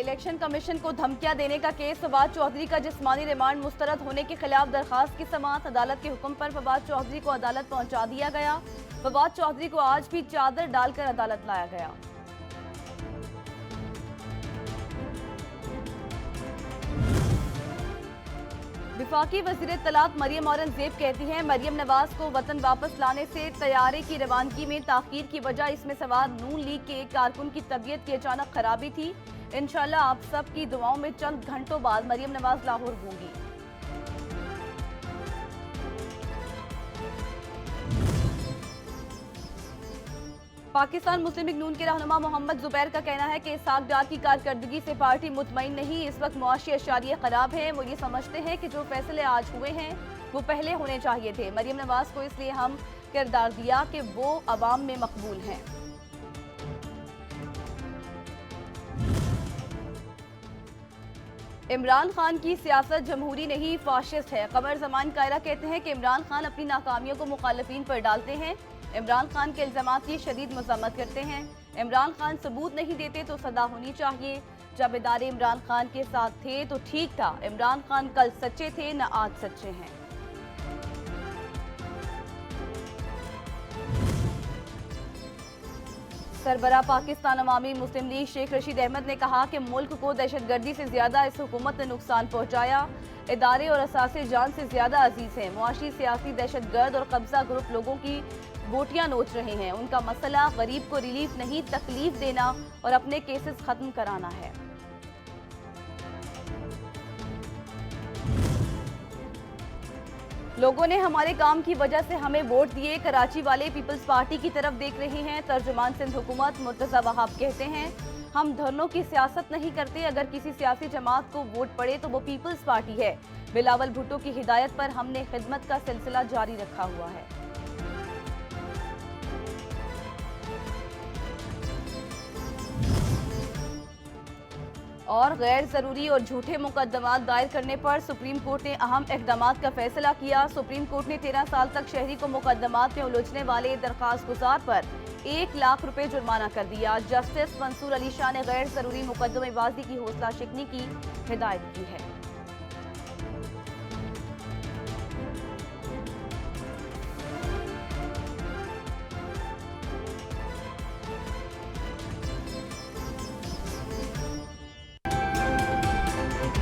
Election commission को धमकियां देने का केस फवाद चौधरी का जिस्मानी रिमांड मुस्तरद होने के खिलाफ दरखास्त की समाअत। अदालत के हुक्म पर फवाद चौधरी को अदालत पहुंचा दिया गया। फवाद चौधरी को आज भी चादर डालकर अदालत लाया गया। विफाकी वज़ीर तलात मरियम औरंगजेब कहती हैं मरियम नवाज को वतन वापस लाने से तैयारी की रवानगी में ताखीर की वजह इसमें सवार नून लीग के एक कारकुन की तबीयत की अचानक खराबी थी। इंशाल्लाह आप सब की दुआओं में चंद घंटों बाद मरियम नवाज लाहौर होंगी। पाकिस्तान मुस्लिम लीग नून के रहनुमा मोहम्मद जुबैर का कहना है कि इसहाक डार की कारकर्दगी से पार्टी मुतमईन नहीं। इस वक्त मुआशी अशारिये खराब हैं। वो ये समझते हैं कि जो फैसले आज हुए हैं वो पहले होने चाहिए थे। मरियम नवाज को इसलिए हम किरदार दिया कि वो अवाम में मकबूल हैं। इमरान खान की सियासत जमहूरी नहीं फाशिस्ट है। कमर जमान कायरा कहते हैं कि इमरान खान अपनी नाकामियों को मुखालिफिन पर डालते हैं। इमरान खान के इल्जामात की शदीद मज़म्मत करते हैं। इमरान खान सबूत नहीं देते तो सदा होनी चाहिए। जब इदारे इमरान खान के साथ थे तो ठीक था। इमरान खान कल सच्चे थे न आज सच्चे हैं। सरबराह पाकिस्तान अवामी मुस्लिम लीग शेख रशीद अहमद ने कहा कि मुल्क को दहशतगर्दी से ज्यादा इस हुकूमत ने नुकसान पहुंचाया। इदारे और असासे जान से ज्यादा अजीज हैं। मुआशी सियासी दहशतगर्द और कब्जा ग्रुप लोगों की बोटियां नोच रहे हैं। उनका मसला गरीब को रिलीफ नहीं तकलीफ देना और अपने केसेस खत्म कराना है। लोगों ने हमारे काम की वजह से हमें वोट दिए। कराची वाले पीपल्स पार्टी की तरफ देख रहे हैं। तर्जुमान सिंध हुकूमत मुर्तजा वहाब कहते हैं हम धरनों की सियासत नहीं करते। अगर किसी सियासी जमात को वोट पड़े तो वो पीपल्स पार्टी है। बिलावल भुट्टो की हिदायत पर हमने खिदमत का सिलसिला जारी रखा हुआ है। और गैर जरूरी और झूठे मुकदमात दायर करने पर सुप्रीम कोर्ट ने अहम इक़दामात का फैसला किया। सुप्रीम कोर्ट ने 13 साल तक शहरी को मुकदमात में उलझने वाले दरखास्त गुजार पर 1 लाख रुपए जुर्माना कर दिया। जस्टिस मंसूर अली शाह ने गैर जरूरी मुकदमेबाजी की हौसला शिकनी की हिदायत की है।